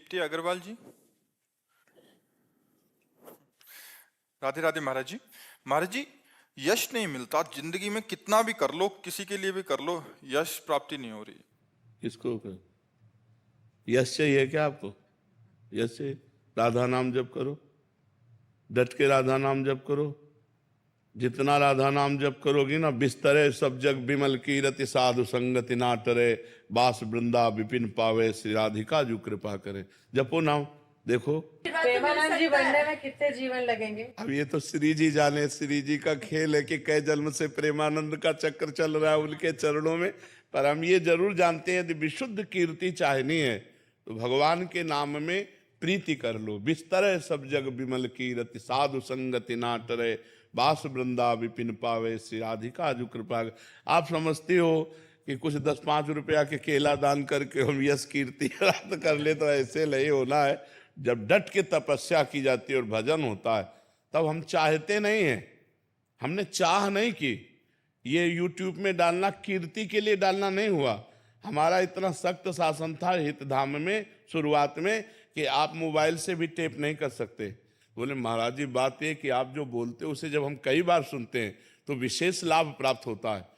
दीप्ति अग्रवाल जी। राधे राधे महाराज जी। महाराज जी, यश नहीं मिलता जिंदगी में, कितना भी कर लो, किसी के लिए भी कर लो, यश प्राप्ति नहीं हो रही। किसको कर? यश चाहिए क्या आपको? यश चाहिए? राधा नाम जप करो, डट के राधा नाम जप करो। जितना राधा नाम जप करोगी ना, बिस्तरे सब जग बिमल कीरति साधु संगति ना टरे, बास वृंदा विपिन पावे, श्री राधिका जो कृपा करे। जपो नाम। देखो प्रेमानंद जी बनने में कितने जीवन लगेंगे? अब ये तो श्री जी जाने, श्री जी का खेल है कि कई जन्म से प्रेमानंद का चक्कर चल रहा है उनके चरणों में। पर हम ये जरूर जानते हैं यदि विशुद्ध कीर्ति चाहनी है तो भगवान के नाम में प्रीति कर लो। बिस्तर सब जग विमल कीरति साधु संगति ना टरे, बास वृंदा विपिन पावे, श्री राधिका जो कृपा। आप समझते हो कि कुछ 10-5 रुपया के केला दान करके हम यश कीर्ति प्राप्त कर ले, तो ऐसे नहीं होना है। जब डट के तपस्या की जाती है और भजन होता है तब हम चाहते नहीं हैं, हमने चाह नहीं की। ये यूट्यूब में डालना कीर्ति के लिए डालना नहीं हुआ। हमारा इतना सख्त शासन था हितधाम में शुरुआत में कि आप मोबाइल से भी टेप नहीं कर सकते। बोले महाराज जी बात यह कि आप जो बोलते हो उसे जब हम कई बार सुनते हैं तो विशेष लाभ प्राप्त होता है।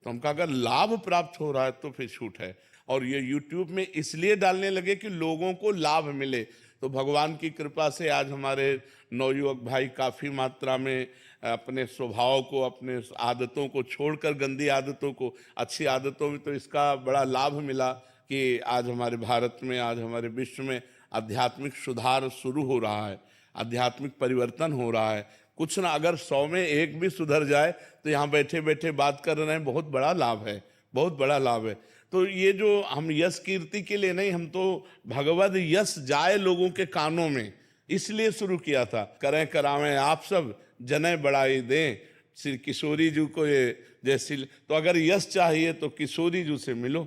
तो हम कहा अगर लाभ प्राप्त हो रहा है तो फिर छूट है। और ये यूट्यूब में इसलिए डालने लगे कि लोगों को लाभ मिले। तो भगवान की कृपा से आज हमारे नवयुवक भाई काफ़ी मात्रा में अपने स्वभाव को, अपने आदतों को छोड़कर गंदी आदतों को अच्छी आदतों में, तो इसका बड़ा लाभ मिला कि आज हमारे भारत में, आज हमारे विश्व में आध्यात्मिक सुधार शुरू हो रहा है, आध्यात्मिक परिवर्तन हो रहा है। कुछ ना, अगर 100 में 1 भी सुधर जाए तो यहाँ बैठे बैठे बात कर रहे हैं, बहुत बड़ा लाभ है, बहुत बड़ा लाभ है। तो ये जो हम यश कीर्ति के लिए नहीं, हम तो भगवद यश जाए लोगों के कानों में, इसलिए शुरू किया था। करें करावें आप सब, जने बढ़ाई दें, श्री किशोरी जी को ये जैसी। तो अगर यश चाहिए तो किशोरी जी से मिलो।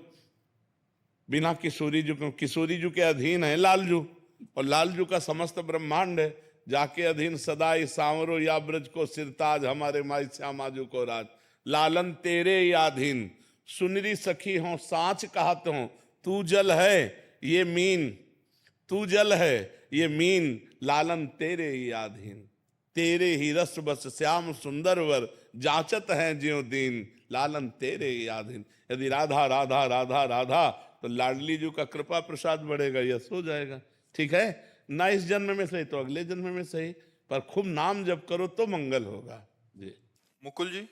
बिना किशोरी जी को, किशोरी जी के अधीन है लालजू, और लालजू का समस्त ब्रह्मांड है। जाके अधीन सदाई सांवरो या ब्रज को सिरताज, हमारे माई श्यामाजू को राज। लालन तेरे याधीन, सुनरी सखी हो सांच कहत हो, तू जल है ये मीन, तू जल है ये मीन, लालन तेरे ही आधीन। तेरे ही रस बस श्याम सुंदर वर, जांचत हैं ज्यों दीन, लालन तेरे ही आधीन। यदि राधा राधा राधा राधा तो लाडली जी का कृपा प्रसाद बढ़ेगा, यश हो जाएगा। ठीक है ना, इस जन्म में सही तो अगले जन्म में सही, पर खूब नाम जप करो तो मंगल होगा जी। मुकुल जी।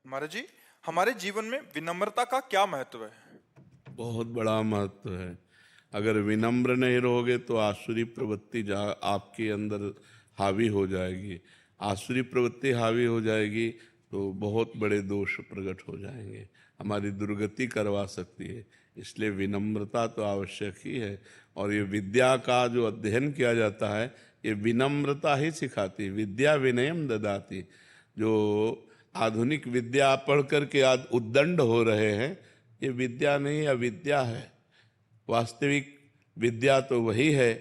महाराज जी, हमारे जीवन में विनम्रता का क्या महत्व है? बहुत बड़ा महत्व है। अगर विनम्र नहीं रहोगे तो आसुरी प्रवृत्ति आपके अंदर हावी हो जाएगी। आसुरी प्रवृत्ति हावी हो जाएगी तो बहुत बड़े दोष प्रकट हो जाएंगे, हमारी दुर्गति करवा सकती है। इसलिए विनम्रता तो आवश्यक ही है। और ये विद्या का जो अध्ययन किया जाता है ये विनम्रता ही सिखाती है। विद्या विनयम ददाती। जो आधुनिक विद्या पढ़ करके आज उद्दंड हो रहे हैं, ये विद्या नहीं, अविद्या है। वास्तविक विद्या तो वही है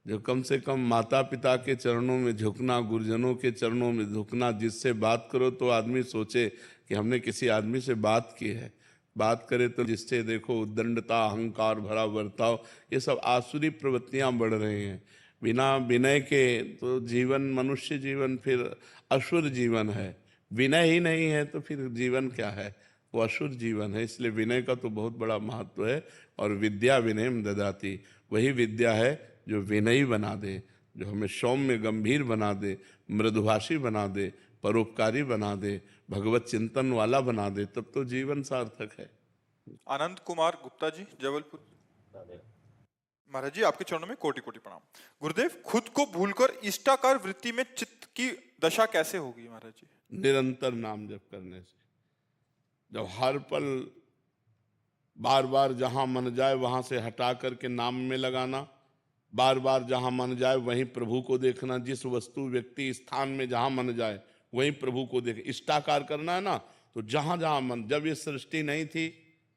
जो कम से कम माता पिता के चरणों में झुकना, गुरुजनों के चरणों में झुकना। जिससे बात करो तो आदमी सोचे कि हमने किसी आदमी से बात की है। बात करे तो जिससे देखो उद्दंडता, अहंकार भरा बर्ताव, ये सब आसुरी प्रवृत्तियां बढ़ रही हैं। बिना विनय के तो जीवन, मनुष्य जीवन फिर असुर जीवन है। विनय ही नहीं है तो फिर जीवन क्या है, वो असुर जीवन है। इसलिए विनय का तो बहुत बड़ा महत्व है। और विद्या विनयम ददाती, वही विद्या है जो विनयी बना दे, जो हमें सौम्य गंभीर बना दे, मृदुभाषी बना दे, परोपकारी बना दे, भगवत चिंतन वाला बना दे, तब तो जीवन सार्थक है। आनंद कुमार गुप्ता जी, जबलपुर। महाराज जी, आपके चरणों में कोटि कोटि प्रणाम। गुरुदेव, खुद को भूलकर इष्टाकार वृत्ति में चित्त की दशा कैसे होगी महाराज जी? निरंतर नाम जप करने से। जब हर पल बार बार जहां मन जाए वहां से हटा करके नाम में लगाना, बार बार जहां मन जाए वहीं प्रभु को देखना। जिस वस्तु, व्यक्ति, स्थान में जहां मन जाए वहीं प्रभु को देख। इष्टाकार करना है ना, तो जहां जहां मन, जब ये सृष्टि नहीं थी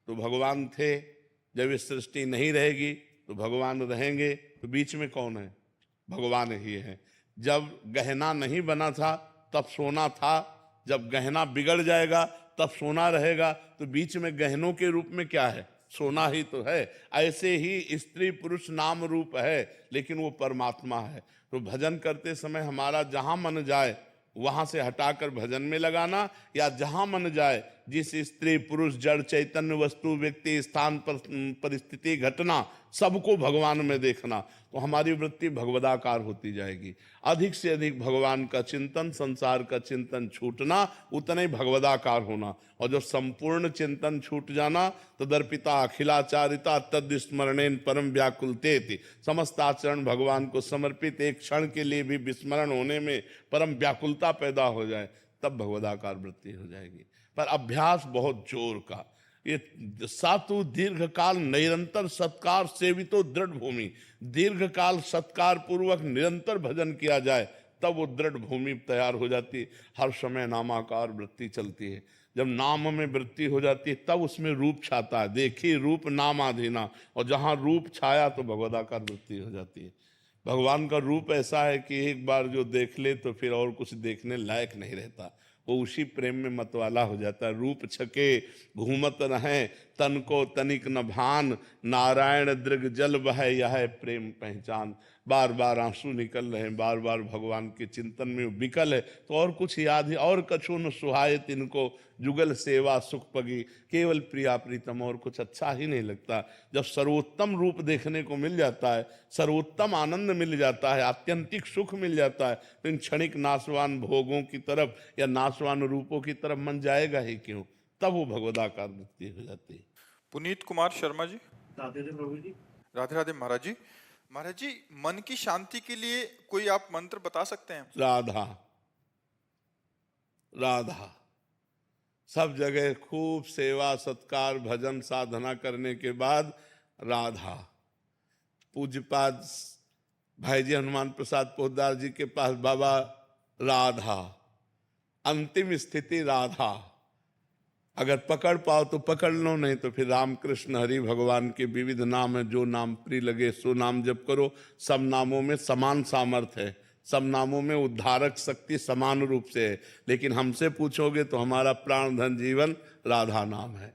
तो भगवान थे, जब ये सृष्टि नहीं रहेगी तो भगवान रहेंगे। तो बीच में कौन है? भगवान ही है। जब गहना नहीं बना था तब सोना था, जब गहना बिगड़ जाएगा तब सोना रहेगा। तो बीच में गहनों के रूप में क्या है? सोना ही तो है। ऐसे ही स्त्री पुरुष नाम रूप है, लेकिन वो परमात्मा है। तो भजन करते समय हमारा जहां मन जाए वहां से हटाकर भजन में लगाना, या जहां मन जाए जिस स्त्री पुरुष जड़ चैतन्य वस्तु व्यक्ति स्थान पर परिस्थिति घटना सबको भगवान में देखना, तो हमारी वृत्ति भगवदाकार होती जाएगी। अधिक से अधिक भगवान का चिंतन, संसार का चिंतन छूटना, उतना ही भगवदाकार होना। और जब संपूर्ण चिंतन छूट जाना, तदर्पिता अखिलाचारिता तद स्मरणेन परम व्याकुलते, समस्त आचरण भगवान को समर्पित, एक क्षण के लिए भी विस्मरण होने में परम व्याकुलता पैदा हो जाए, तब भगवदाकार वृत्ति हो जाएगी। पर अभ्यास बहुत जोर का। ये सातु दीर्घ काल निरंतर सत्कार सेवितो दृढ़ भूमि, दीर्घ काल सत्कार पूर्वक निरंतर भजन किया जाए, तब वो दृढ़ भूमि तैयार हो जाती है। हर समय नामाकार वृत्ति चलती है। जब नाम में वृत्ति हो जाती है तब उसमें रूप छाता है। देखी रूप नाम आधीना, और जहां रूप छाया तो भगवदाकार वृत्ति हो जाती है। भगवान का रूप ऐसा है कि एक बार जो देख ले तो फिर और कुछ देखने लायक नहीं रहता, वो उसी प्रेम में मतवाला हो जाता है। रूप छके घूमत रहें, तन को तनिक न भान, नारायण दृग जल बह यह प्रेम पहचान। बार बार आंसू निकल रहे हैं, बार बार भगवान के चिंतन में विकल है, तो और कुछ याद है और कछु न सुहाए तिनको, जुगल सेवा सुख पगी, केवल प्रिया प्रीतम, और कुछ अच्छा ही नहीं लगता। जब सर्वोत्तम रूप देखने को मिल जाता है, सर्वोत्तम आनंद मिल जाता है, आत्यंतिक सुख मिल जाता है, तो इन क्षणिक नाशवान भोगों की तरफ या नाशवान रूपों की तरफ मन जाएगा ही क्यों? तब वो भगवदाकार वृत्ति हो जाती है। पुनीत कुमार शर्मा जी। राधे राधे प्रभु जी। राधे राधे महाराज जी। महाराज जी, मन की शांति के लिए कोई आप मंत्र बता सकते हैं? राधा राधा, सब जगह खूब सेवा सत्कार भजन साधना करने के बाद राधा। पूज्यपाद भाई जी हनुमान प्रसाद पोद्दार जी के पास बाबा राधा, अंतिम स्थिति राधा। अगर पकड़ पाओ तो पकड़ लो, नहीं तो फिर राम कृष्ण हरि भगवान के विविध नाम है, जो नाम प्रिय लगे सो नाम जप करो। सब नामों में समान सामर्थ्य है, सब नामों में उद्धारक शक्ति समान रूप से है। लेकिन हमसे पूछोगे तो हमारा प्राण धन जीवन राधा नाम है।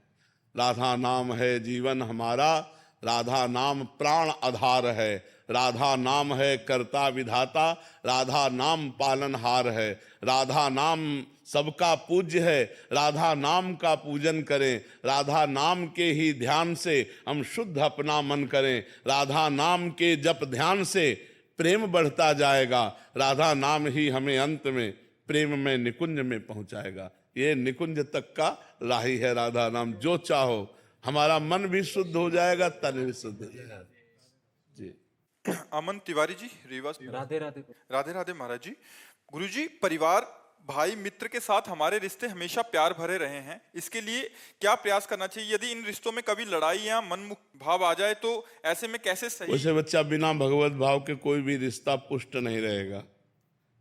राधा नाम है जीवन हमारा, राधा नाम प्राण आधार है, राधा नाम है कर्ता विधाता, राधा नाम पालनहार है, राधा नाम सबका पूज्य है। राधा नाम का पूजन करें, राधा नाम के ही ध्यान से हम शुद्ध अपना मन करें। राधा नाम के जप ध्यान से प्रेम बढ़ता जाएगा, राधा नाम ही हमें अंत में प्रेम में निकुंज में पहुंचाएगा। ये निकुंज तक का राही है राधा नाम। जो चाहो, हमारा मन भी शुद्ध हो जाएगा, तन भी शुद्ध हो जाएगा। जी अमन तिवारी जी, रीवा। राधे राधे। राधे राधे महाराज जी। गुरु जी, परिवार भाई मित्र के साथ हमारे रिश्ते हमेशा प्यार भरे रहे हैं, इसके लिए क्या प्रयास करना चाहिए? यदि इन रिश्तों में कभी लड़ाई या मनमुख भाव आ जाए तो ऐसे में कैसे सही? वैसे बच्चा, बिना भगवत भाव के कोई भी रिश्ता पुष्ट नहीं रहेगा,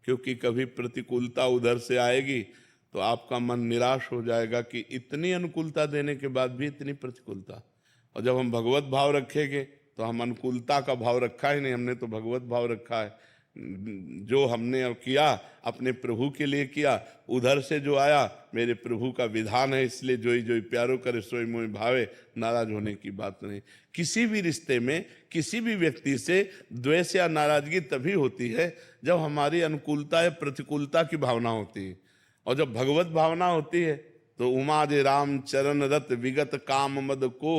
क्योंकि कभी प्रतिकूलता उधर से आएगी तो आपका मन निराश हो जाएगा कि इतनी अनुकूलता देने के बाद भी इतनी प्रतिकूलता। और जब हम भगवत भाव रखेंगे तो हम अनुकूलता का भाव रखा ही नहीं, हमने तो भगवत भाव रखा है। जो हमने अब किया अपने प्रभु के लिए किया, उधर से जो आया मेरे प्रभु का विधान है, इसलिए जोई जोई प्यारो करे सोई मोई भावे, नाराज होने की बात नहीं। किसी भी रिश्ते में किसी भी व्यक्ति से द्वेष या नाराजगी तभी होती है जब हमारी अनुकूलता या प्रतिकूलता की भावना होती है। और जब भगवत भावना होती है तो उमा जे राम चरण रत विगत काम मद को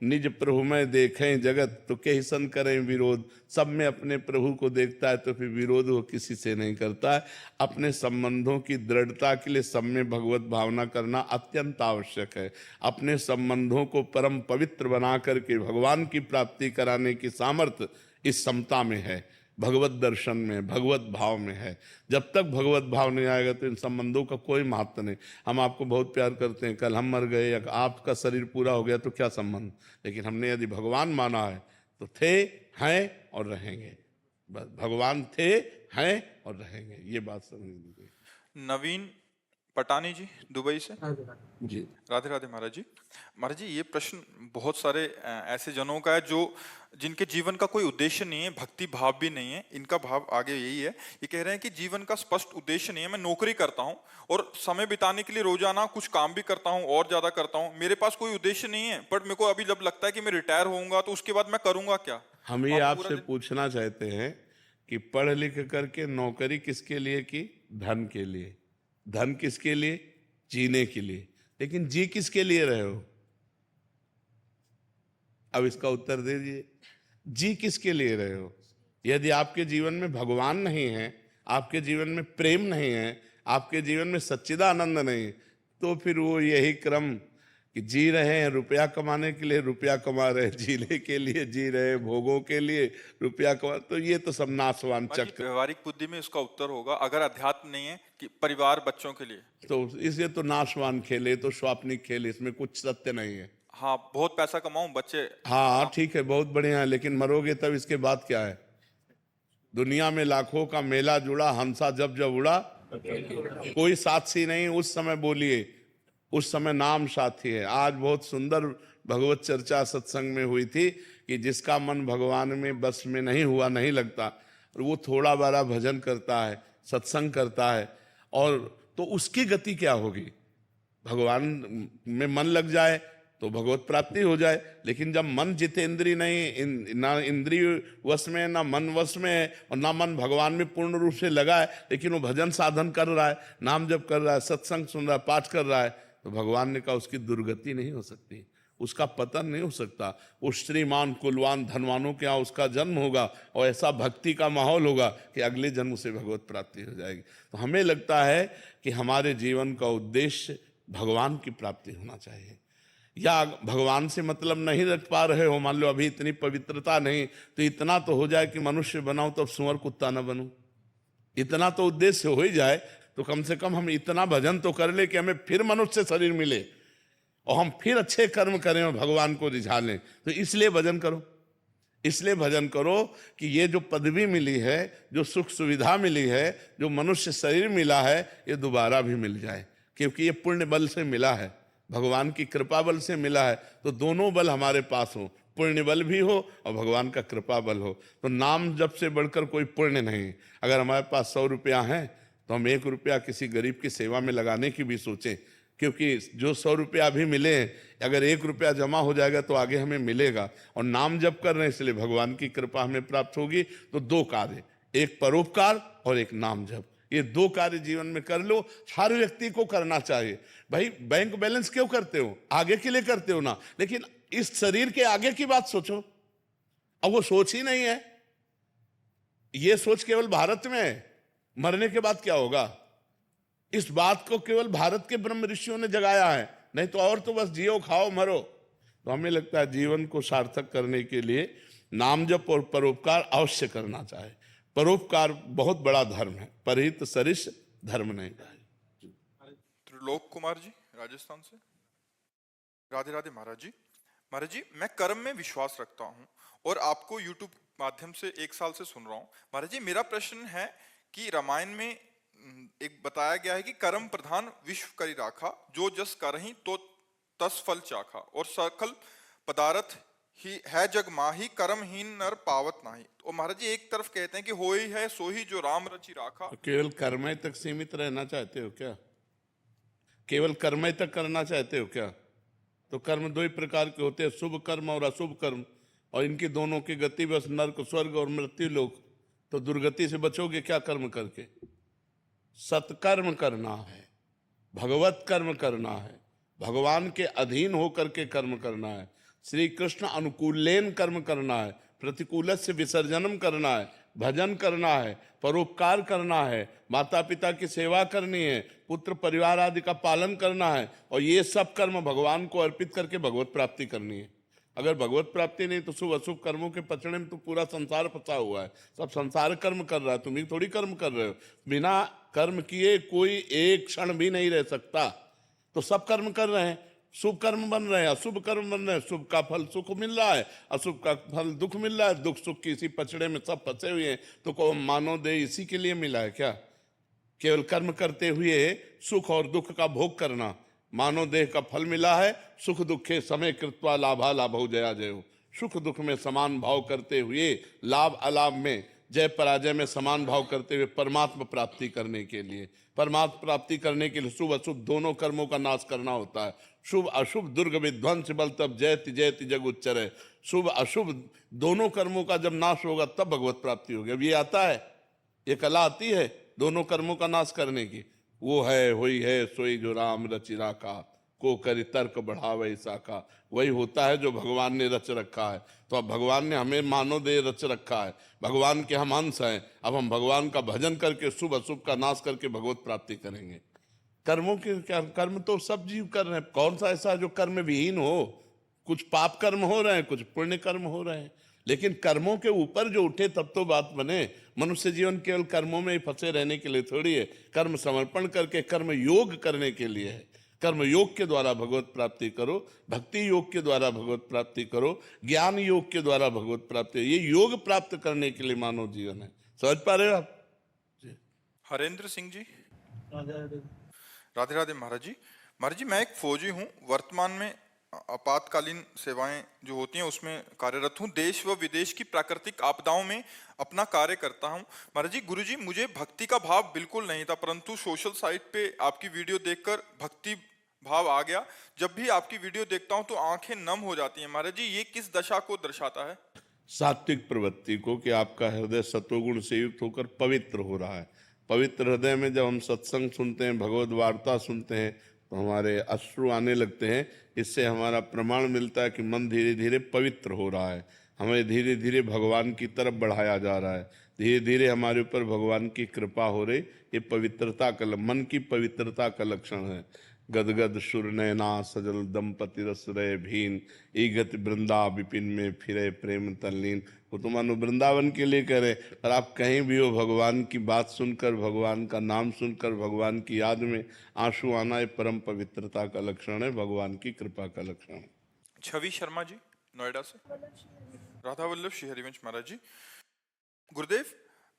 निज प्रभु में देखें जगत, तो कैसन करें विरोध। सब में अपने प्रभु को देखता है तो फिर विरोध वो किसी से नहीं करता है। अपने संबंधों की दृढ़ता के लिए सब में भगवत भावना करना अत्यंत आवश्यक है। अपने संबंधों को परम पवित्र बना करके भगवान की प्राप्ति कराने की सामर्थ्य इस समता में है, भगवत दर्शन में, भगवत भाव में है। जब तक भगवत भाव नहीं आएगा तो इन संबंधों का कोई महत्व नहीं। हम आपको बहुत प्यार करते हैं, कल हम मर गए या आपका शरीर पूरा हो गया तो क्या संबंध, लेकिन हमने यदि भगवान माना है तो थे, हैं और रहेंगे। बस भगवान थे, हैं और रहेंगे, ये बात समझ लीजिए। नवीन पटानी जी दुबई से। जी राधे राधे महाराज जी। महाराज जी, ये प्रश्न बहुत सारे ऐसे जनों का है जो जिनके जीवन का कोई उद्देश्य नहीं है, भक्ति भाव भी नहीं है। इनका भाव आगे यही है, ये कह रहे हैं कि जीवन का स्पष्ट उद्देश्य नहीं है। मैं नौकरी करता हूँ और समय बिताने के लिए रोजाना कुछ काम भी करता हूँ और ज्यादा करता हूँ, मेरे पास कोई उद्देश्य नहीं है। बट मेरे को अभी जब लगता है कि मैं रिटायर होऊंगा तो उसके बाद मैं करूंगा क्या। हम ये आप पूरा आपसे पूछना चाहते हैं कि पढ़ लिख करके नौकरी किसके लिए की? धन के लिए। धन किसके लिए? जीने के लिए। लेकिन जी किसके लिए रहे हो? अब इसका उत्तर दे दीजिए, जी किसके लिए रहे हो? यदि आपके जीवन में भगवान नहीं है, आपके जीवन में प्रेम नहीं है, आपके जीवन में सच्चिदानंद नहीं, तो फिर वो यही क्रम कि जी रहे हैं रुपया कमाने के लिए, रुपया कमा रहे, जीने के लिए जी रहे, भोगों के लिए रुपया कमा, तो ये तो सब नाशवान महाराज जी, चक्र। व्यवहारिक बुद्धि में इसका उत्तर होगा, अगर अध्यात्म नहीं है कि परिवार बच्चों के लिए। तो इसलिए तो नाशवान खेले, तो स्वाप्निक खेल, इसमें कुछ सत्य नहीं है। हाँ, बहुत पैसा कमाऊं, बच्चे। हाँ ठीक है, बहुत बढ़िया है, लेकिन मरोगे तब इसके बाद क्या है? दुनिया में लाखों का मेला जुड़ा, हंसा जब जब उड़ा, कोई साथी नहीं। उस समय बोलिए, उस समय नाम साथी है। आज बहुत सुंदर भगवत चर्चा सत्संग में हुई थी कि जिसका मन भगवान में बस में नहीं हुआ, नहीं लगता, और वो थोड़ा बड़ा भजन करता है, सत्संग करता है, और तो उसकी गति क्या होगी? भगवान में मन लग जाए तो भगवत प्राप्ति हो जाए। लेकिन जब मन जितेंद्रिय नहीं, ना इंद्रिय वश में, ना मन वश में है, और ना मन भगवान में पूर्ण रूप से लगा है, लेकिन वो भजन साधन कर रहा है, नाम जप कर रहा है, सत्संग सुन रहा है, पाठ कर रहा है, तो भगवान ने कहा उसकी दुर्गति नहीं हो सकती, उसका पतन नहीं हो सकता। वो श्रीमान कुलवान धनवानों के यहाँ उसका जन्म होगा, और ऐसा भक्ति का माहौल होगा कि अगले जन्म से भगवत प्राप्ति हो जाएगी। तो हमें लगता है कि हमारे जीवन का उद्देश्य भगवान की प्राप्ति होना चाहिए। या भगवान से मतलब नहीं रख पा रहे हो, मान लो अभी इतनी पवित्रता नहीं, तो इतना तो हो जाए कि मनुष्य बनाओ तो सुअर कुत्ता न बनूं। इतना तो उद्देश्य हो ही जाए, तो कम से कम हम इतना भजन तो कर ले कि हमें फिर मनुष्य शरीर मिले और हम फिर अच्छे कर्म करें और भगवान को रिझा लें। तो इसलिए भजन करो, इसलिए भजन करो कि ये जो पदवी मिली है, जो सुख सुविधा मिली है, जो मनुष्य शरीर मिला है, ये दोबारा भी मिल जाए, क्योंकि ये पुण्य बल से मिला है, भगवान की कृपा बल से मिला है। तो दोनों बल हमारे पास हो, पुण्य बल भी हो और भगवान का कृपा बल हो। तो नाम जप से बढ़कर कोई पुण्य नहीं। अगर हमारे पास 100 रुपया है तो हम 1 रुपया किसी गरीब की सेवा में लगाने की भी सोचें, क्योंकि जो 100 रुपया अभी मिले हैं, अगर 1 रुपया जमा हो जाएगा तो आगे हमें मिलेगा। और नाम जप कर रहे हैं, इसलिए भगवान की कृपा हमें प्राप्त होगी। तो 2 कार्य, एक परोपकार और एक नाम जप, ये 2 कार्य जीवन में कर लो। हर व्यक्ति को करना चाहिए। भाई बैंक बैलेंस क्यों करते हो? आगे के लिए करते हो ना, लेकिन इस शरीर के आगे की बात सोचो। अब वो सोच ही नहीं है, ये सोच केवल भारत में है, मरने के बाद क्या होगा, इस बात को केवल भारत के ब्रह्म ऋषियों ने जगाया है, नहीं तो और तो बस जियो खाओ मरो। तो हमें लगता है जीवन को सार्थक करने के लिए नाम जप और परोपकार अवश्य करना चाहिए। परोपकार बहुत बड़ा धर्म है, परहित सरिस धर्म नहीं है। त्रिलोक कुमार जी राजस्थान से। राधे राधे महाराज जी। महाराज जी, मैं कर्म में विश्वास रखता हूँ और आपको यूट्यूब माध्यम से 1 साल से सुन रहा हूँ। महाराज जी, मेरा प्रश्न है कि रामायण में एक बताया गया है कि कर्म प्रधान विश्व करी राखा, जो जस करहि तो तस फल चाखा, और सकल पदार्थ ही है जग माही, कर्महीन नर पावत नाही। तो महाराज जी, एक तरफ कहते हैं कि होई है सोही जो राम रचि राखा। तो केवल कर्म तक सीमित रहना चाहते हो क्या? केवल कर्म तक करना चाहते हो क्या? तो कर्म 2 ही प्रकार के होते हैं, शुभ कर्म और अशुभ कर्म, और इनकी दोनों की गति बस नरक, स्वर्ग और मृत्यु लोक। तो दुर्गति से बचोगे क्या कर्म करके? सत्कर्म करना है, भगवत कर्म करना है, भगवान के अधीन होकर के कर्म करना है, श्री कृष्ण अनुकूलेन कर्म करना है, प्रतिकूल से विसर्जनम करना है, भजन करना है, परोपकार करना है, माता पिता की सेवा करनी है, पुत्र परिवार आदि का पालन करना है, और ये सब कर्म भगवान को अर्पित करके भगवत प्राप्ति करनी है। अगर भगवत प्राप्ति नहीं तो शुभ अशुभ कर्मों के पचड़े में तो पूरा संसार फंसा हुआ है। सब संसार कर्म कर रहा है, तुम ही थोड़ी कर्म कर रहे हो। बिना कर्म किए कोई एक क्षण भी नहीं रह सकता। तो सब कर्म कर रहे हैं, शुभ कर्म बन रहे हैं, अशुभ कर्म बन रहे हैं। शुभ का फल सुख मिल रहा है, अशुभ का फल दुख मिल रहा है। दुख सुख की इसी पचड़े में सब फंसे हुए हैं। तो को मानो दे इसी के लिए मिला है क्या? केवल कर्म करते हुए सुख और दुख का भोग करना। मानव देह का फल मिला है, सुख दुखे समय कृत्वा लाभा लाभो जया जयो। सुख दुख में समान भाव करते हुए, लाभ अलाभ में, जय पराजय में समान भाव करते हुए परमात्मा प्राप्ति करने के लिए, परमात्मा प्राप्ति करने के लिए शुभ अशुभ दोनों कर्मों का नाश करना होता है। शुभ अशुभ दुर्ग विध्वंस बल तब जयति जयति जग उच्चर। शुभ अशुभ दोनों कर्मों का जब नाश होगा तब भगवत प्राप्ति होगी। अब ये आता है, ये कला आती है दोनों कर्मों का नाश करने की। वो है हुई है सोई जो राम रचिरा का, को करी तर्क बढ़ावे साका। वही होता है जो भगवान ने रच रखा है। तो अब भगवान ने हमें मानव देह रच रखा है, भगवान के हम अंश हैं। अब हम भगवान का भजन करके शुभ अशुभ का नाश करके भगवत प्राप्ति करेंगे। कर्मों के क्या, कर्म तो सब जीव कर रहे हैं। कौन सा ऐसा जो कर्म विहीन हो? कुछ पाप कर्म हो रहे हैं, कुछ पुण्य कर्म हो रहे हैं, लेकिन कर्मों के ऊपर जो उठे तब तो बात बने। मनुष्य जीवन केवल कर्मों में ही फंसे रहने के लिए थोड़ी है। कर्म समर्पण करके कर्म योग करने के लिए है। कर्म योग के द्वारा भगवत प्राप्ति करो, भक्ति योग के द्वारा भगवत प्राप्ति करो, ज्ञान योग के द्वारा भगवत प्राप्ति। ये योग प्राप्त करने के लिए मानव जीवन है। समझ पा रहे हो आप? हरेंद्र सिंह जी, राधे राधे महाराज जी। महाराज जी, मैं एक फौजी हूँ, वर्तमान में आपातकालीन सेवाएं जो होती हैं उसमें कार्यरत हूँ। देश व विदेश की प्राकृतिक आपदाओं में अपना कार्य करता हूँ। महाराज जी, गुरु जी, मुझे भक्ति का भाव बिल्कुल नहीं था, परंतु सोशल साइट पे आपकी वीडियो देखकर भक्ति भाव आ गया। जब भी आपकी वीडियो देखता हूँ तो आंखें नम हो जाती हैं। महाराज जी, ये किस दशा को दर्शाता है? सात्विक प्रवृत्ति को, कि आपका हृदय सत्वगुण से युक्त होकर पवित्र हो रहा है। पवित्र हृदय में जब हम सत्संग सुनते हैं, भगवत वार्ता सुनते हैं, तो हमारे अश्रु आने लगते हैं। इससे हमारा प्रमाण मिलता है कि मन धीरे धीरे पवित्र हो रहा है, हमें धीरे धीरे भगवान की तरफ बढ़ाया जा रहा है, धीरे धीरे हमारे ऊपर भगवान की कृपा हो रही। ये पवित्रता का, मन की पवित्रता का लक्षण है। गदगद सुर नैना सजल दंपति रस रय भीन, ईगत वृंदा विपिन में फिरे प्रेम तल्लीन। वो तो मानो वृंदावन के लिए कह रहे, और आप कहीं भी हो, भगवान की बात सुनकर, भगवान का नाम सुनकर, भगवान की याद में आंसू आना, ये परम पवित्रता का लक्षण है, भगवान की कृपा का लक्षण है। छवि शर्मा जी, नोएडा से। राधा वल्लभ श्री हरिवंश महाराज जी, गुरुदेव,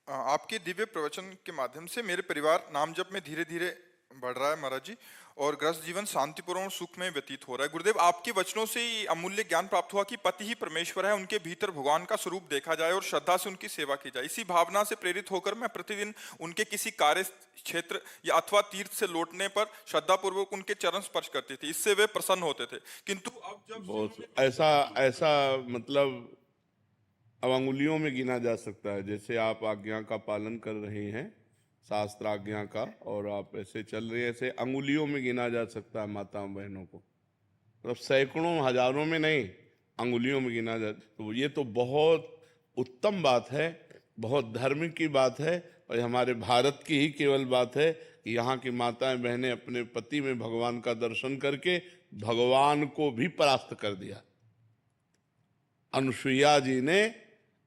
आपके दिव्य प्रवचन के माध्यम से मेरे परिवार नाम जप में धीरे धीरे बढ़ रहा है महाराज जी, और ग्रस्त जीवन शांतिपूर्ण और सुख में व्यतीत हो रहा है। गुरुदेव, आपके वचनों से ही अमूल्य ज्ञान प्राप्त हुआ कि पति ही परमेश्वर है, उनके भीतर भगवान का स्वरूप देखा जाए और श्रद्धा से उनकी सेवा की जाए। इसी भावना से प्रेरित होकर मैं प्रतिदिन उनके किसी कार्य क्षेत्र या अथवा तीर्थ से लौटने पर श्रद्धा पूर्वक उनके चरण स्पर्श करती थी, इससे वे प्रसन्न होते थे। किंतु अब जब बहुत ऐसा मतलब अब अंगुलियों में गिना जा सकता है। जैसे आप आज्ञा का पालन कर रहे हैं, शास्त्र आज्ञा का, और आप ऐसे चल रहे हैं, ऐसे अंगुलियों में गिना जा सकता है माताओं बहनों को, मतलब सैकड़ों हजारों में नहीं, अंगुलियों में गिना जा। तो ये तो बहुत उत्तम बात है, बहुत धर्म की बात है, और हमारे भारत की ही केवल बात है कि यहाँ की माताएं बहनें अपने पति में भगवान का दर्शन करके भगवान को भी परास्त कर दिया। अनुसुईया जी ने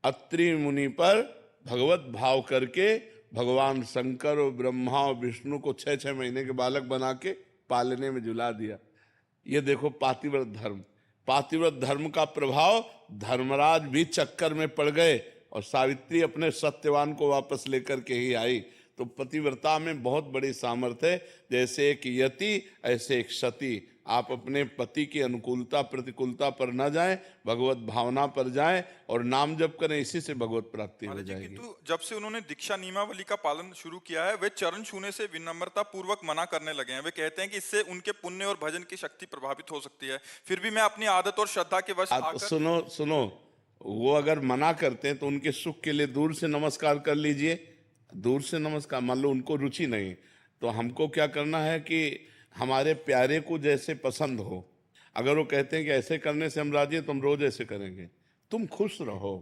अत्रि मुनि पर भगवत भाव करके भगवान शंकर और ब्रह्मा और विष्णु को 6-6 महीने के बालक बना के पालने में झुला दिया। ये देखो पातिव्रत धर्म, पातिव्रत धर्म का प्रभाव। धर्मराज भी चक्कर में पड़ गए और सावित्री अपने सत्यवान को वापस लेकर के ही आई। तो पतिव्रता में बहुत बड़ी सामर्थ्य है। जैसे एक यति ऐसे एक सती। आप अपने पति की अनुकूलता प्रतिकूलता पर न जाएं, भगवत भावना पर जाएं और नाम जप करें, इसी से भगवत प्राप्ति हो जाएगी। किंतु जब से उन्होंने दीक्षा नियमावली का पालन शुरू किया है, वे चरण छूने से विनम्रता पूर्वक मना करने लगे हैं। वे कहते हैं कि इससे उनके पुण्य और भजन की शक्ति प्रभावित हो सकती है। फिर भी मैं अपनी आदत और श्रद्धा के वश आकर... सुनो, वो अगर मना करते हैं तो उनके सुख के लिए दूर से नमस्कार कर लीजिए। दूर से नमस्कार, मान लो उनको रुचि नहीं, तो हमको क्या करना है कि हमारे प्यारे को जैसे पसंद हो, अगर वो कहते हैं कि ऐसे करने से हम राजी हैं, तो हम रोज ऐसे करेंगे। तुम खुश रहो,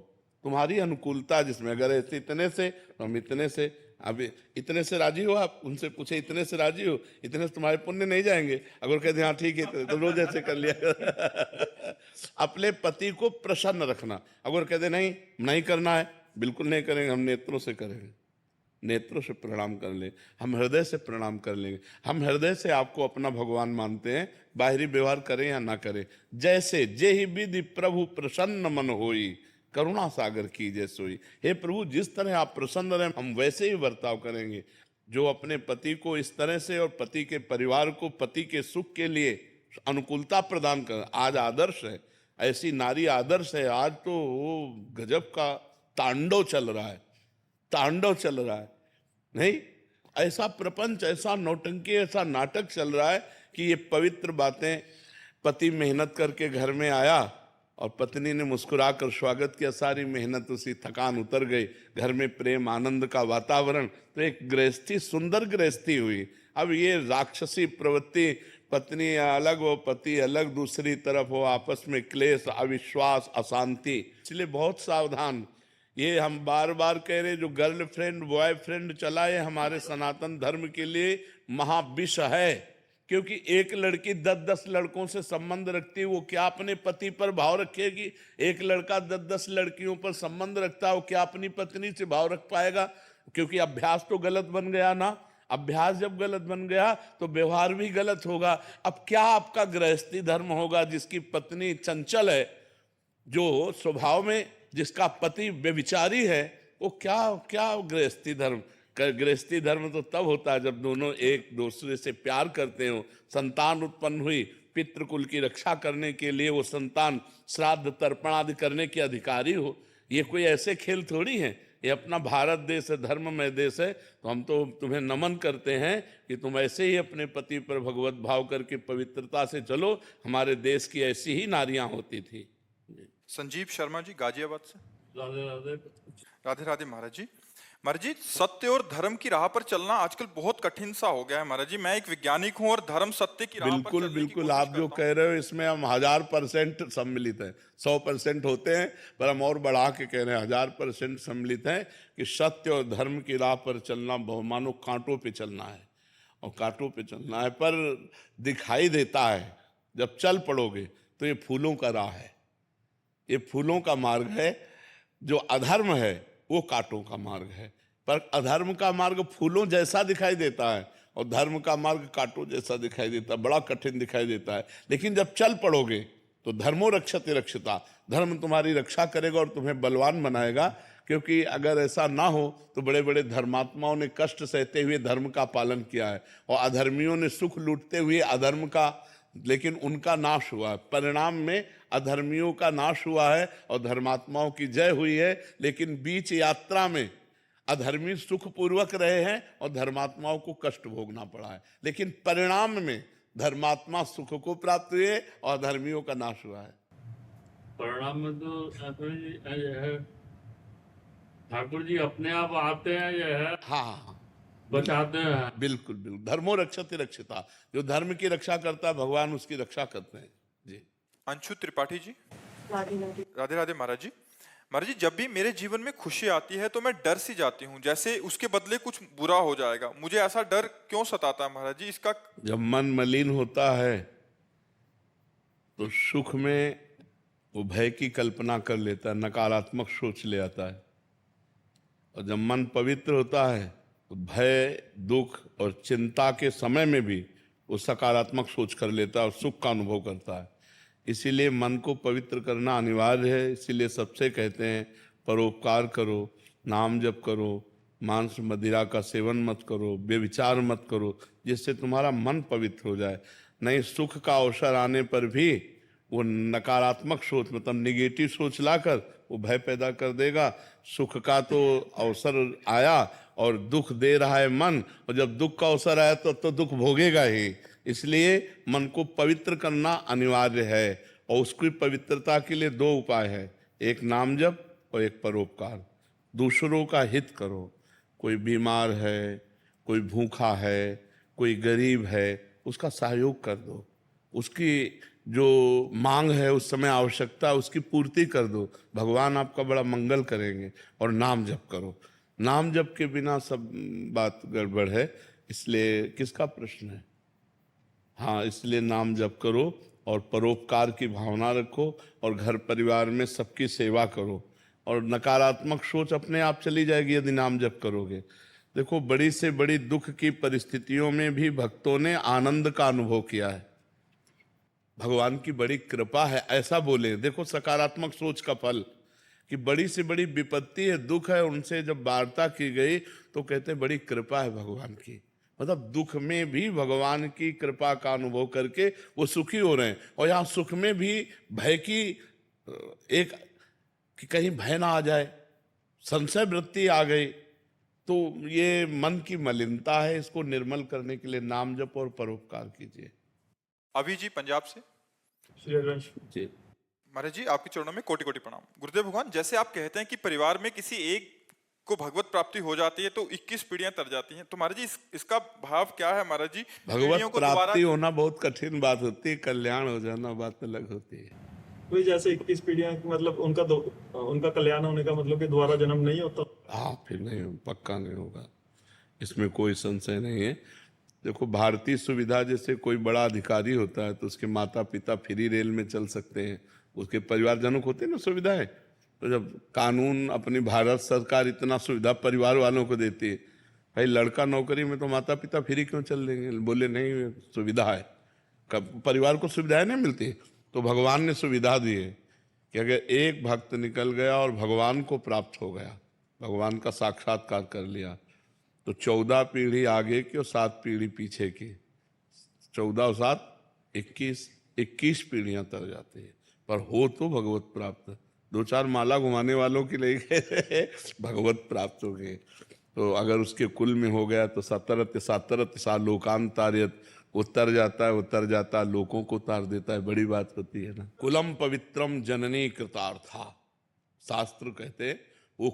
तुम्हारी अनुकूलता जिसमें, अगर ऐसे इतने से तो हम इतने से। अब इतने से राजी हो, आप उनसे पूछे इतने से राजी हो, इतने से तुम्हारे पुण्य नहीं जाएंगे। अगर कहते हैं हाँ ठीक है तो रोज ऐसे कर लिया। अपने पति को प्रसन्न रखना। अगर कहते नहीं करना है, बिल्कुल नहीं करेंगे, हम नेत्रों से करेंगे, नेत्रों से प्रणाम कर ले, हम हृदय से प्रणाम कर लेंगे। हम हृदय से आपको अपना भगवान मानते हैं, बाहरी व्यवहार करें या ना करें। जैसे जेहि विधि प्रभु प्रसन्न मन होई, करुणा सागर कीजिए सोई। हे प्रभु, जिस तरह आप प्रसन्न रहें हम वैसे ही बर्ताव करेंगे। जो अपने पति को इस तरह से और पति के परिवार को पति के सुख के लिए अनुकूलता प्रदान कर, आज आदर्श है, ऐसी नारी आदर्श है। आज तो वो गजब का तांडव चल रहा है, तांडव चल रहा है। नहीं, ऐसा प्रपंच, ऐसा नौटंकी, ऐसा नाटक चल रहा है कि ये पवित्र बातें, पति मेहनत करके घर में आया और पत्नी ने मुस्कुराकर स्वागत किया, सारी मेहनत उसी, थकान उतर गई, घर में प्रेम आनंद का वातावरण, तो एक गृहस्थी, सुंदर गृहस्थी हुई। अब ये राक्षसी प्रवृत्ति, पत्नी अलग हो पति अलग, दूसरी तरफ हो, आपस में क्लेश, अविश्वास, अशांति, इसलिए बहुत सावधान। ये हम बार बार कह रहे, जो गर्लफ्रेंड बॉयफ्रेंड चला है हमारे सनातन धर्म के लिए महाविष है, क्योंकि एक लड़की 10-10 लड़कों से संबंध रखती है, वो क्या अपने पति पर भाव रखेगी? एक लड़का 10-10 लड़कियों पर संबंध रखता है, वो क्या अपनी पत्नी से भाव रख पाएगा? क्योंकि अभ्यास तो गलत बन गया ना। अभ्यास जब गलत बन गया तो व्यवहार भी गलत होगा। अब क्या आपका गृहस्थी धर्म होगा जिसकी पत्नी चंचल है, जो स्वभाव में, जिसका पति व्यभिचारी है, वो क्या क्या गृहस्थी धर्म? गृहस्थी धर्म तो तब होता है जब दोनों एक दूसरे से प्यार करते हो, संतान उत्पन्न हुई, पितृकुल की रक्षा करने के लिए वो संतान श्राद्ध तर्पण आदि करने के अधिकारी हो। ये कोई ऐसे खेल थोड़ी हैं, ये अपना भारत देश है, धर्ममय देश है। तो हम तो तुम्हें नमन करते हैं कि तुम ऐसे ही अपने पति पर भगवत भाव करके पवित्रता से चलो। हमारे देश की ऐसी ही नारियां होती थी। संजीव शर्मा जी गाजियाबाद से। राधे राधे। राधे राधे महाराज जी। महाराज जी, सत्य और धर्म की राह पर चलना आजकल बहुत कठिन सा हो गया है महाराज जी। मैं एक वैज्ञानिक हूं और धर्म सत्य की राह पर बिल्कुल चलने की बिल्कुल, कोशिश आप जो करता कह रहे हो इसमें हम 1000% सम्मिलित हैं। 100% होते हैं, पर हम और बढ़ा के कह रहे हैं 1000% सम्मिलित हैं कि सत्य और धर्म की राह पर चलना मानो कांटों पे चलना है, और कांटों पे चलना है, पर दिखाई देता है जब चल पड़ोगे तो ये फूलों का राह है, ये फूलों का मार्ग है। जो अधर्म है वो कांटों का मार्ग है। पर अधर्म का मार्ग फूलों जैसा दिखाई देता है और धर्म का मार्ग कांटों जैसा दिखाई देता है, बड़ा कठिन दिखाई देता है। लेकिन जब चल पड़ोगे तो धर्मो रक्षते रक्षिता, धर्म तुम्हारी रक्षा करेगा और तुम्हें बलवान बनाएगा। क्योंकि अगर ऐसा ना हो तो बड़े बड़े धर्मात्माओं ने कष्ट सहते हुए धर्म का पालन किया है, और अधर्मियों ने सुख लूटते हुए अधर्म का, लेकिन उनका नाश हुआ है। परिणाम में अधर्मियों का नाश हुआ है और धर्मात्माओं की जय हुई है। लेकिन बीच यात्रा में अधर्मी सुखपूर्वक रहे हैं और धर्मात्माओं को कष्ट भोगना पड़ा है। लेकिन परिणाम में धर्मात्मा सुख को प्राप्त हुए और अधर्मियों का नाश हुआ है। परिणाम में तो ठाकुर जी अपने आप आते हैं, ये है हाँ, बचाते हैं। बिल्कुल बिल्कुल, धर्मो रक्षते रक्षिता, जो धर्म की रक्षा करता है भगवान उसकी रक्षा करते हैं जी। अंशु त्रिपाठी जी। राधे राधे महाराज जी। महाराज जी, जब भी मेरे जीवन में खुशी आती है तो मैं डर सी जाती हूँ, जैसे उसके बदले कुछ बुरा हो जाएगा। मुझे ऐसा डर क्यों सताता है महाराज जी? इसका जब मन मलिन होता है तो सुख में वो भय की कल्पना कर लेता है, नकारात्मक सोच ले आता है। और जब मन पवित्र होता है तो भय, दुख और चिंता के समय में भी वो सकारात्मक सोच कर लेता है और सुख का अनुभव करता है। इसीलिए मन को पवित्र करना अनिवार्य है। इसीलिए सबसे कहते हैं परोपकार करो, नाम जप करो, मांस मदिरा का सेवन मत करो, व्यभिचार मत करो, जिससे तुम्हारा मन पवित्र हो जाए। नहीं, सुख का अवसर आने पर भी वो नकारात्मक सोच, मतलब निगेटिव सोच लाकर वो भय पैदा कर देगा। सुख का तो अवसर आया और दुख दे रहा है मन, और जब दुख का अवसर आया तो दुख भोगेगा ही। इसलिए मन को पवित्र करना अनिवार्य है, और उसकी पवित्रता के लिए 2 उपाय है, एक नाम जप और एक परोपकार। दूसरों का हित करो। कोई बीमार है, कोई भूखा है, कोई गरीब है, उसका सहयोग कर दो। उसकी जो मांग है, उस समय आवश्यकता, उसकी पूर्ति कर दो। भगवान आपका बड़ा मंगल करेंगे। और नाम जप करो। नाम जप के बिना सब बात गड़बड़ है। इसलिए किसका प्रश्न है? हाँ, इसलिए नाम जप करो और परोपकार की भावना रखो और घर परिवार में सबकी सेवा करो, और नकारात्मक सोच अपने आप चली जाएगी यदि नाम जप करोगे। देखो, बड़ी से बड़ी दुख की परिस्थितियों में भी भक्तों ने आनंद का अनुभव किया है। भगवान की बड़ी कृपा है, ऐसा बोले। देखो सकारात्मक सोच का फल कि बड़ी से बड़ी विपत्ति है, दुख है, उनसे जब वार्ता की गई तो कहते हैं बड़ी कृपा है भगवान की। मतलब दुख में भी भगवान की कृपा का अनुभव करके वो सुखी हो रहे हैं। और यहाँ सुख में भी भय की एक, कि कहीं भय ना आ जाए, संशय वृत्ति आ गई, तो ये मन की मलिनता है, इसको निर्मल करने के लिए नाम जप और परोपकार कीजिए। अभी जी पंजाब से। जी महाराज जी, आपके चरणों में कोटि कोटि प्रणाम। गुरुदेव भगवान, जैसे आप कहते हैं कि परिवार में किसी एक को भगवत प्राप्ति हो जाती है तो 21 पीढ़ियां तर जाती हैं, तो महाराज जी इसका भाव क्या है महाराज जी? पीढ़ियों भगवत को दोबारा प्राप्ति होना बहुत कठिन बात होती है, कल्याण हो जाना बात अलग होती है। कोई जैसे 21 पीढ़ियां, मतलब उनका कल्याण होने का मतलब कि दोबारा जन्म नहीं होता। हाँ, फिर नहीं, पक्का नहीं होगा, इसमें कोई संशय नहीं है। देखो, भारतीय सुविधा, जैसे कोई बड़ा अधिकारी होता है तो उसके माता पिता फ्री रेल में चल सकते हैं, उसके परिवारजनों को होते हैं ना सुविधाएं। तो जब कानून, अपनी भारत सरकार इतना सुविधा परिवार वालों को देती है, भाई लड़का नौकरी में तो माता पिता फ्री क्यों चल देंगे? बोले नहीं, सुविधा है, कब परिवार को सुविधाएं नहीं मिलती? तो भगवान ने सुविधा दी है कि अगर एक भक्त निकल गया और भगवान को प्राप्त हो गया, भगवान का साक्षात्कार कर लिया, तो 14 पीढ़ी आगे की और 7 पीढ़ी पीछे की, 14 और 7 21 पीढ़ियां तर जाती है। पर हो तो भगवत प्राप्त। 2-4 माला घुमाने वालों के लिए भगवत प्राप्त हो गए। तो अगर उसके कुल में हो गया तो सतरत सा लोकांतार्यत, उतर जाता लोगों को उतार देता है, बड़ी बात होती है ना। कुलम पवित्रम जननी कृतार्था, शास्त्र कहते वो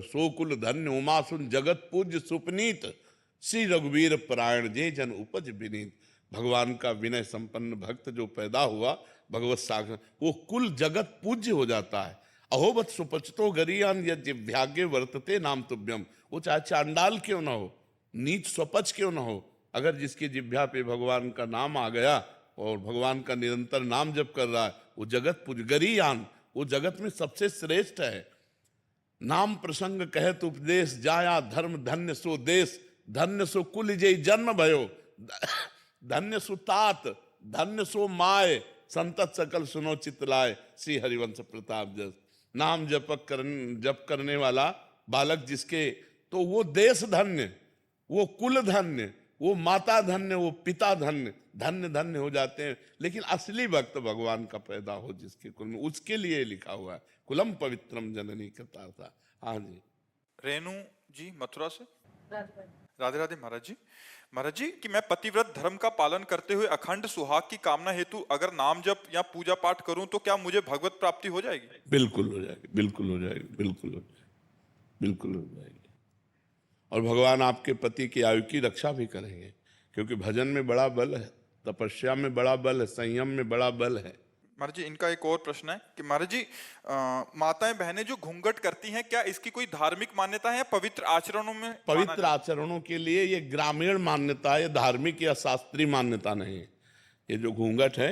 सो कुल धन्य उमासुन जगत पूज्य सुपनीत, श्री रघुवीर परायण जे जन उपज विनीत। भगवान का विनय संपन्न भक्त जो पैदा हुआ भगवत सागर, वो कुल जगत पूज्य हो जाता है। अहोबत सुपचतो गरियान यज्ञ वर्तते नाम तुभ्यम। वो चाहे चांडाल क्यों ना हो, नीच स्वपच क्यों ना हो, अगर जिसकी जिह्वा पे भगवान का नाम आ गया और भगवान का निरंतर नाम जप कर रहा है, वो जगत पूज्य गरियान, वो जगत में सबसे श्रेष्ठ है। नाम प्रसंग कहत उपदेश जाया, धर्म धन्य सो देश, धन्य सो कुल जय जन्म भयो, धन्य सो तात, धन्य सो माय, संतत सकल सुनो चितलाय, श्री हरिवंश प्रताप जस। नाम जप करने वाला बालक जिसके, तो वो देश धन्य, वो कुल धन्य, वो माता धन्य, वो पिता धन्य, धन्य धन्य हो जाते हैं। लेकिन असली भक्त भगवान का पैदा हो जिसके कुल में, उसके लिए लिखा हुआ है कुलम पवित्रम जननी कृतार्था। हाँ जी। रेणु जी मथुरा से। राधे राधे राधे महाराज जी। महाराज जी, कि मैं पतिव्रत धर्म का पालन करते हुए अखंड सुहाग की कामना हेतु अगर नाम जप या पूजा पाठ करूं तो क्या मुझे भगवत प्राप्ति हो जाएगी? बिल्कुल हो जाएगी, बिल्कुल हो जाएगी, बिल्कुल हो जाएगी, बिल्कुल हो जाएगी। और भगवान आपके पति की आयु की रक्षा भी करेंगे, क्योंकि भजन में बड़ा बल है, तपस्या में बड़ा बल है, संयम में बड़ा बल है। महाराज जी, इनका एक और प्रश्न है कि महाराज जी, माताएं बहनें जो घूंघट करती हैं, क्या इसकी कोई धार्मिक मान्यता है या पवित्र आचरणों में? पवित्र आचरणों के लिए ये ग्रामीण मान्यता है, ये धार्मिक या शास्त्रीय मान्यता नहीं है। ये जो घूंघट है,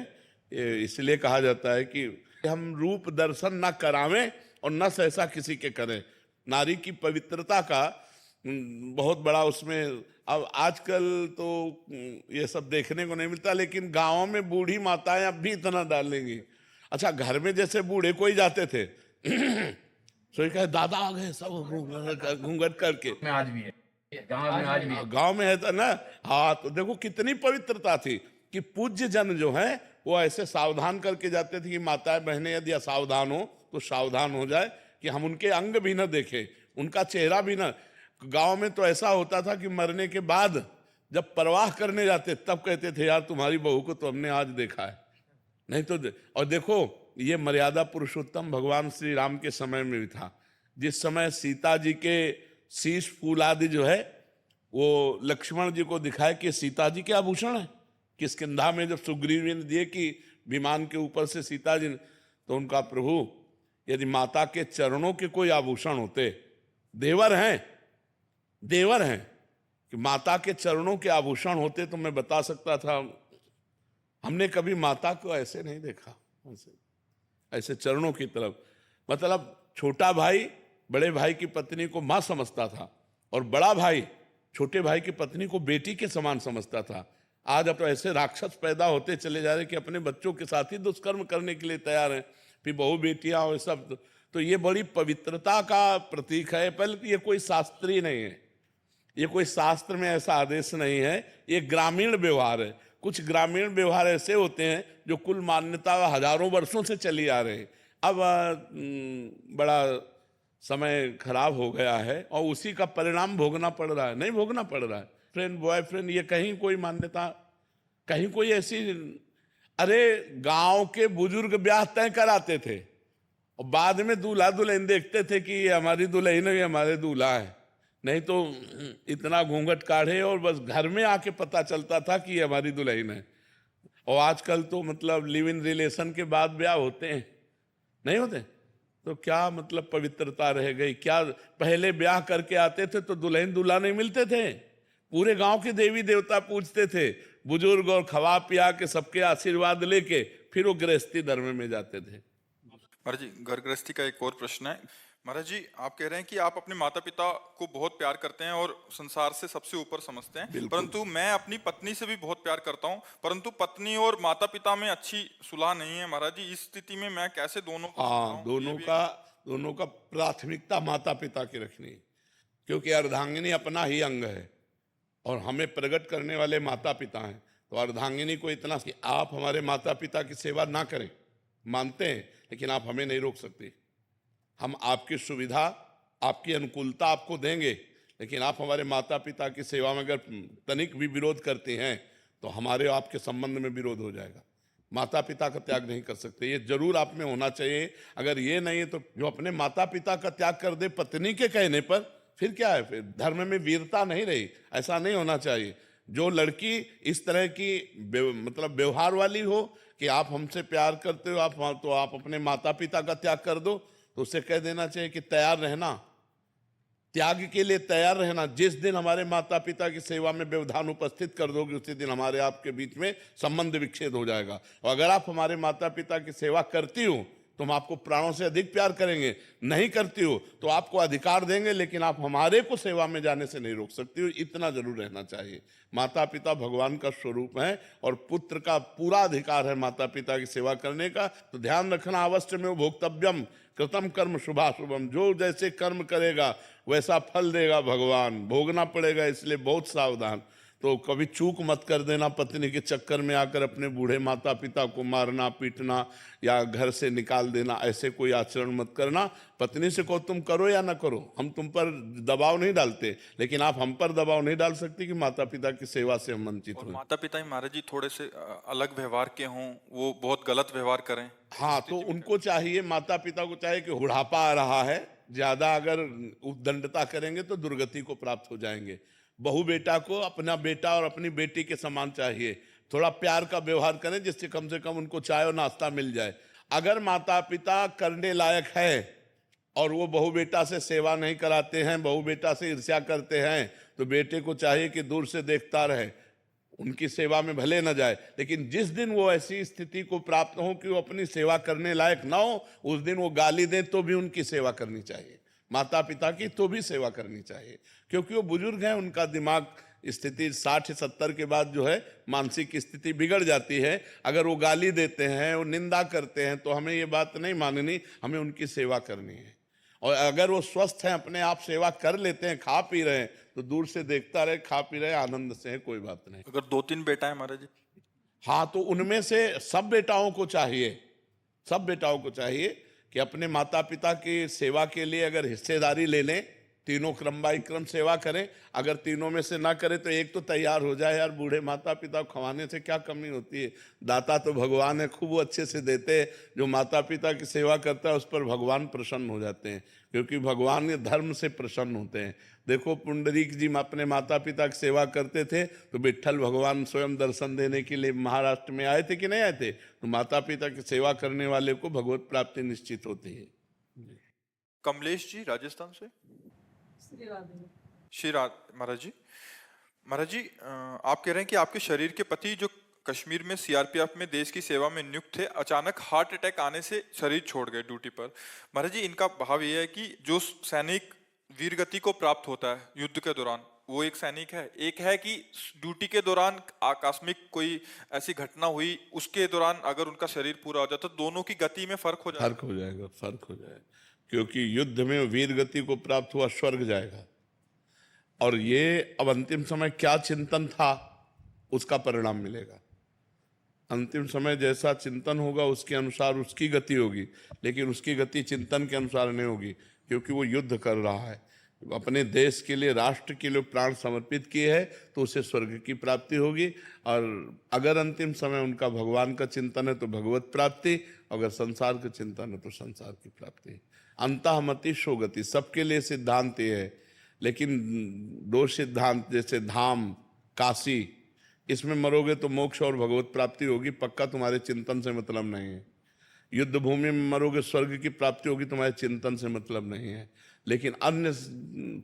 ये इसलिए कहा जाता है कि हम रूप दर्शन न करावें और न सहसा किसी के करें। नारी की पवित्रता का बहुत बड़ा उसमें, अब आजकल तो ये सब देखने को नहीं मिलता, लेकिन गांवों में बूढ़ी माताएं अब भी इतना डालेंगी। अच्छा, घर में जैसे बूढ़े कोई जाते थे तो कहे दादा आ गए सब घूंघट करके, में आज भी है, गांव में आज भी है। गांव में है तो ना। हाँ, तो देखो कितनी पवित्रता थी कि पूज्य जन जो है वो ऐसे सावधान करके जाते थे कि माताएं बहनें यदि असावधान हो तो सावधान हो जाए, कि हम उनके अंग भी न देखें, उनका चेहरा भी न। गांव में तो ऐसा होता था कि मरने के बाद जब परवाह करने जाते तब कहते थे यार तुम्हारी बहू को तो हमने आज देखा है, नहीं तो और देखो ये मर्यादा पुरुषोत्तम भगवान श्री राम के समय में भी था। जिस समय सीता जी के शीश फूल आदि जो है वो लक्ष्मण जी को दिखाए कि सीता जी के आभूषण है, किष्किंधा में जब सुग्रीव ने दिए कि विमान के ऊपर से सीता जी, तो उनका प्रभु यदि माता के चरणों के कोई आभूषण होते, देवर हैं कि माता के चरणों के आभूषण होते तो मैं बता सकता था। हमने कभी माता को ऐसे नहीं देखा, ऐसे चरणों की तरफ। मतलब छोटा भाई बड़े भाई की पत्नी को मां समझता था और बड़ा भाई छोटे भाई की पत्नी को बेटी के समान समझता था। आज अब तो ऐसे राक्षस पैदा होते चले जा रहे कि अपने बच्चों के साथ ही दुष्कर्म करने के लिए तैयार हैं। फिर बहू बेटियां और सब तो ये बड़ी पवित्रता का प्रतीक है। पहले तो ये कोई शास्त्रीय नहीं है, ये कोई शास्त्र में ऐसा आदेश नहीं है, ये ग्रामीण व्यवहार है। कुछ ग्रामीण व्यवहार ऐसे होते हैं जो कुल मान्यता हजारों वर्षों से चली आ रहे हैं। अब बड़ा समय खराब हो गया है और उसी का परिणाम भोगना पड़ रहा है। नहीं भोगना पड़ रहा है, फ्रेंड बॉयफ्रेंड, ये कहीं कोई मान्यता, कहीं कोई ऐसी। अरे गांव के बुजुर्ग ब्याह तय कराते थे और बाद में दूल्हा दुल्हन देखते थे कि ये हमारी दुल्हन है, ये हमारे दूल्हा है। नहीं तो इतना घूंघट काढ़े और बस घर में आके पता चलता था कि ये हमारी दुल्हन है। और आजकल तो मतलब लिव इन रिलेशन के बाद ब्याह होते हैं, नहीं होते? तो क्या मतलब पवित्रता रह गई? क्या पहले ब्याह करके आते थे तो दुल्हन दूल्हा नहीं मिलते थे? पूरे गांव के देवी देवता पूजते थे बुजुर्ग, और खवा पिया के सबके आशीर्वाद लेके फिर वो गृहस्थी धर्म में जाते थे। महाराज जी, घर गृहस्थी का एक और प्रश्न है। महाराज जी, आप कह रहे हैं कि आप अपने माता पिता को बहुत प्यार करते हैं और संसार से सबसे ऊपर समझते हैं, परंतु मैं अपनी पत्नी से भी बहुत प्यार करता हूं, परंतु पत्नी और माता पिता में अच्छी सुलह नहीं है। महाराज जी, इस स्थिति में मैं कैसे दोनों को समझाऊं? दोनों का प्राथमिकता माता पिता की रखनी है, क्योंकि अर्धांगिनी अपना ही अंग है और हमें प्रकट करने वाले माता पिता हैं। तो अर्धांगिनी को इतना कि आप हमारे माता पिता की सेवा ना करें, मानते हैं, लेकिन आप हमें नहीं रोक सकते। हम आपकी सुविधा, आपकी अनुकूलता आपको देंगे, लेकिन आप हमारे माता पिता की सेवा में अगर तनिक भी विरोध करते हैं तो हमारे आपके संबंध में विरोध हो जाएगा। माता पिता का त्याग नहीं कर सकते, ये जरूर आप में होना चाहिए। अगर ये नहीं है तो जो अपने माता पिता का त्याग कर दे पत्नी के कहने पर, फिर क्या है? फिर धर्म में वीरता नहीं रही। ऐसा नहीं होना चाहिए। जो लड़की इस तरह की मतलब व्यवहार वाली हो कि आप हमसे प्यार करते हो, आप अपने माता पिता का त्याग कर दो, तो उसे कह देना चाहिए कि तैयार रहना, त्याग के लिए तैयार रहना। जिस दिन हमारे माता पिता की सेवा में व्यवधान उपस्थित कर दोगे, उसी दिन हमारे आपके बीच में संबंध विच्छेद हो जाएगा। और अगर आप हमारे माता पिता की सेवा करती हो तो हम आपको प्राणों से अधिक प्यार करेंगे, नहीं करती हो तो आपको अधिकार देंगे, लेकिन आप हमारे को सेवा में जाने से नहीं रोक सकती हो। इतना जरूर रहना चाहिए। माता पिता भगवान का स्वरूप है और पुत्र का पूरा अधिकार है माता पिता की सेवा करने का। तो ध्यान रखना, अवश्य में भोक्तव्यम कृतम कर्म शुभाशुभम। जो जैसे कर्म करेगा वैसा फल देगा भगवान, भोगना पड़ेगा, इसलिए बहुत सावधान। तो कभी चूक मत कर देना पत्नी के चक्कर में आकर अपने बूढ़े माता पिता को मारना, पीटना या घर से निकाल देना, ऐसे कोई आचरण मत करना। पत्नी से कहो तुम करो या ना करो, हम तुम पर दबाव नहीं डालते, लेकिन आप हम पर दबाव नहीं डाल सकती कि माता पिता की सेवा से हम वंचित हों। माता पिता ही महाराज जी थोड़े से अलग व्यवहार के हों, वो बहुत गलत व्यवहार करें, हाँ, तो उनको चाहिए, माता पिता को चाहिए कि बुढ़ापा आ रहा है, ज्यादा अगर उद्दंडता करेंगे तो दुर्गति को प्राप्त हो जाएंगे। बहू बेटा को अपना बेटा और अपनी बेटी के समान चाहिए। थोड़ा प्यार का व्यवहार करें जिससे कम से कम उनको चाय और नाश्ता मिल जाए। अगर माता पिता करने लायक है और वो बहू बेटा से सेवा नहीं कराते हैं, बहू बेटा से ईर्ष्या करते हैं, तो बेटे को चाहिए कि दूर से देखता रहे, उनकी सेवा में भले न जाए। लेकिन जिस दिन वो ऐसी स्थिति को प्राप्त हो कि वो अपनी सेवा करने लायक ना हो, उस दिन वो गाली दें तो भी उनकी सेवा करनी चाहिए। माता पिता की तो भी सेवा करनी चाहिए, क्योंकि वो बुजुर्ग हैं, उनका दिमाग स्थिति 60-70 के बाद जो है मानसिक स्थिति बिगड़ जाती है। अगर वो गाली देते हैं, वो निंदा करते हैं, तो हमें ये बात नहीं माननी, हमें उनकी सेवा करनी है। और अगर वो स्वस्थ हैं, अपने आप सेवा कर लेते हैं, खा पी रहे हैं, तो दूर से देखता रहे, खा पी रहे, आनंद से है, कोई बात नहीं। अगर 2-3 बेटा है महाराज जी, हाँ, तो उनमें से सब बेटाओं को चाहिए कि अपने माता पिता की सेवा के लिए अगर हिस्सेदारी ले लें, तीनों क्रम बाई क्रम सेवा करें। अगर तीनों में से ना करें तो एक तो तैयार हो जाए। यार, बूढ़े माता पिता को खवाने से क्या कमी होती है? दाता तो भगवान है, खूब अच्छे से देते हैं। जो माता पिता की सेवा करता है उस पर भगवान प्रसन्न हो जाते हैं, क्योंकि भगवान ये धर्म से प्रसन्न होते हैं। देखो, पुंडरीक जी अपने माता पिता की सेवा करते थे तो विट्ठल भगवान स्वयं दर्शन देने के लिए महाराष्ट्र में आए थे कि नहीं आए थे? तो माता पिता की सेवा करने वाले को भगवत प्राप्ति निश्चित होती है। कमलेश जी राजस्थान से। महाराज जी, आप कह रहे हैं कि आपके शरीर के पति जो कश्मीर में सीआरपीएफ में देश की सेवा में नियुक्त थे, अचानक हार्ट अटैक आने से शरीर छोड़ गए ड्यूटी पर। महाराज जी, इनका भाव यह है कि जो सैनिक वीरगति को प्राप्त होता है युद्ध के दौरान, वो एक सैनिक है। एक है कि ड्यूटी के दौरान आकस्मिक कोई ऐसी घटना हुई, उसके दौरान अगर उनका शरीर पूरा हो जाता तो दोनों की गति में फर्क हो जाएगा। फर्क हो जाएगा। क्योंकि युद्ध में वीर गति को प्राप्त हुआ स्वर्ग जाएगा। और ये अब अंतिम समय क्या चिंतन था उसका परिणाम मिलेगा। अंतिम समय जैसा चिंतन होगा उसके अनुसार उसकी गति होगी, लेकिन उसकी गति चिंतन के अनुसार नहीं होगी, क्योंकि वो युद्ध कर रहा है, अपने देश के लिए, राष्ट्र के लिए प्राण समर्पित किए है, तो उसे स्वर्ग की प्राप्ति होगी। और अगर अंतिम समय उनका भगवान का चिंतन है तो भगवत प्राप्ति, अगर संसार का चिंतन है तो संसार की प्राप्ति। अंतःमति शो गति, सबके लिए सिद्धांत ये है, लेकिन दो सिद्धांत जैसे धाम, काशी, इसमें मरोगे तो मोक्ष और भगवत प्राप्ति होगी, पक्का तुम्हारे चिंतन से मतलब नहीं है। युद्ध भूमि में मरोगे स्वर्ग की प्राप्ति होगी, तुम्हारे चिंतन से मतलब नहीं है, लेकिन अन्य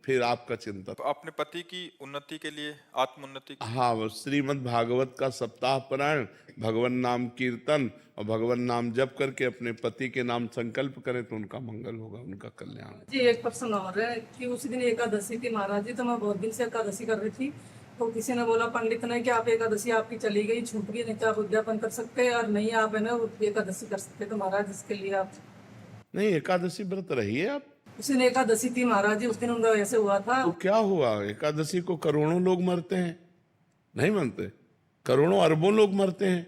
फिर आपका चिंतन। तो अपने पति की उन्नति के लिए, आत्मोन्नति के हाँ, वो श्रीमद् भागवत का सप्ताह पारायण, भगवान नाम कीर्तन और भगवान नाम जप करके अपने पति के नाम संकल्प करें तो उनका मंगल होगा, उनका कल्याण। जी एक प्रश्न और है कि उसी दिन एकादशी थी महाराज जी, तो मैं बहुत दिन से एकादशी कर रही थी, तो किसी ने बोला पंडित ने कि आप एकादशी आपकी चली गई, छूट गई, नहीं तो आप उद्यापन कर सकते हैं और नहीं आप है ना एकादशी कर सकते। तो महाराज इसके लिए आप नहीं, एकादशी व्रत रहिए आप। उसी दिन एकादशी थी महाराज जी, उस दिन उनका ऐसे हुआ था। तो क्या हुआ, एकादशी को करोड़ों लोग मरते हैं, नहीं मनते? करोड़ों अरबों लोग मरते हैं,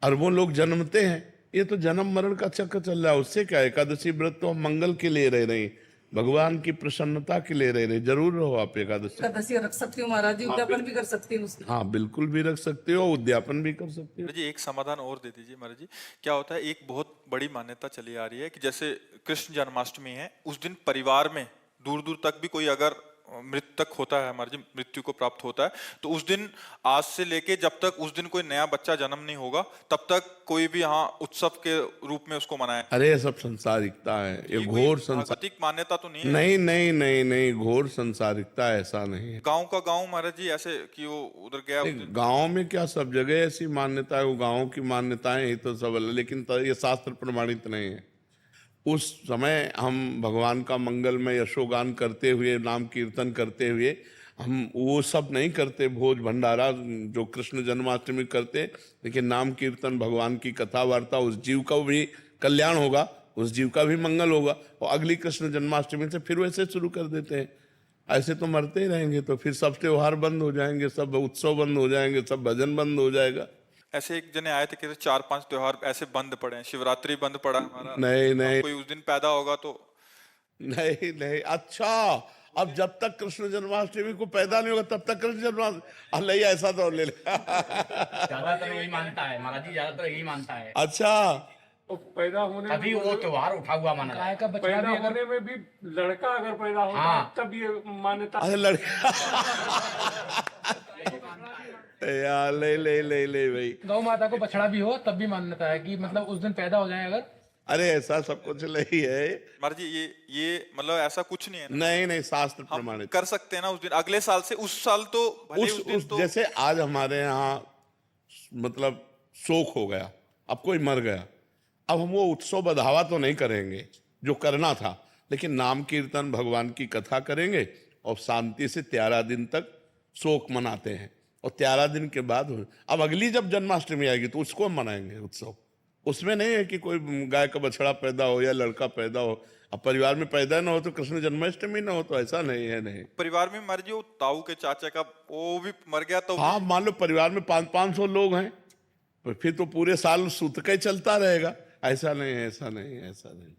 अरबों लोग जन्मते हैं, ये तो जन्म मरण का चक्कर चल रहा है। उससे क्या, एकादशी व्रत तो हम मंगल के लिए रह रहे, भगवान की प्रसन्नता के लिए रह रहे। जरूर रहो आप एकादशी रख सकती हूँ महाराज जी, उद्यापन भी कर सकती हूँ। हाँ बिल्कुल भी रख सकते हो, उद्यापन भी कर सकते हो। जी एक समाधान और दे दीजिए महाराज जी। क्या होता है, एक बहुत बड़ी मान्यता चली आ रही है कि जैसे कृष्ण जन्माष्टमी है, उस दिन परिवार में दूर दूर तक भी कोई अगर मृतक होता है, हमारे जी मृत्यु को प्राप्त होता है, तो उस दिन आज से लेके जब तक उस दिन कोई नया बच्चा जन्म नहीं होगा तब तक कोई भी यहाँ उत्सव के रूप में उसको मनाए। अरे ये सब संसारिकता है, ये घोर सांस्कृतिक मान्यता तो नहीं है। नहीं नहीं नहीं नहीं, घोर संसारिकता, ऐसा नहीं है। गांव का गांव महाराज जी ऐसे कि वो उधर गया, गांव में क्या सब जगह ऐसी मान्यता है, वो गांव की मान्यताएं ही तो सब, लेकिन ये शास्त्र प्रमाणित नहीं है। उस समय हम भगवान का मंगलमय यशोगान करते हुए, नाम कीर्तन करते हुए, हम वो सब नहीं करते, भोज भंडारा जो कृष्ण जन्माष्टमी करते, लेकिन नाम कीर्तन, भगवान की कथा वार्ता, उस जीव का भी कल्याण होगा, उस जीव का भी मंगल होगा। और अगली कृष्ण जन्माष्टमी से फिर वैसे शुरू कर देते हैं। ऐसे तो मरते ही रहेंगे, तो फिर सब त्योहार बंद हो जाएंगे, सब उत्सव बंद हो जाएंगे, सब भजन बंद हो जाएगा। ऐसे एक जने आए थे कि 4-5 त्योहार ऐसे बंद पड़े हैं, शिवरात्रि बंद पड़ा हमारा। नहीं नहीं, कोई उस दिन पैदा होगा तो नहीं नहीं। अच्छा, अब जब तक कृष्ण जन्माष्टमी को पैदा नहीं होगा तब तक कृष्ण जन्माष्टमी, नहीं ऐसा तो ले ज्यादातर यही मानता है महाराज जी, ज्यादातर यही मानता है। अच्छा, तो पैदा होने अभी वो त्योहार उठा हुआ माना गाय का बछड़ा पैदा भी अगर होने में भी लड़का अगर पैदा होता हाँ। है तब ये मान्यता। अरे लड़का यार, ले ले ले ले भाई, गौ माता को बछड़ा भी हो तब भी मान्यता है कि मतलब उस दिन पैदा हो जाए अगर। अरे ऐसा सब कुछ नहीं है महाराज जी, ये मतलब ऐसा कुछ नहीं है ना? नहीं नहीं, शास्त्र हम प्रमाणित कर सकते हैं ना उस दिन, अगले साल से, उस साल तो भले उस दिन तो जैसे आज हमारे यहाँ मतलब शोक हो गया, अब कोई मर गया, अब हम वो उत्सव बढ़ावा तो नहीं करेंगे जो करना था, लेकिन नाम कीर्तन, भगवान की कथा करेंगे और शांति से 13 दिन तक शोक मनाते हैं। और 13 दिन के बाद अब अगली जब जन्माष्टमी आएगी तो उसको हम मनाएंगे उत्सव। उसमें नहीं है कि कोई गाय का बछड़ा पैदा हो या लड़का पैदा हो, अब परिवार में पैदा ना हो तो कृष्ण जन्माष्टमी ना हो, तो ऐसा नहीं है। नहीं, परिवार में मर जो ताऊ के चाचा का वो भी मर गया तो हाँ मान लो परिवार में 500-500 लोग हैं, तो फिर तो पूरे साल सूत का ही चलता रहेगा। ऐसा नहीं है, ऐसा नहीं है, ऐसा नहीं।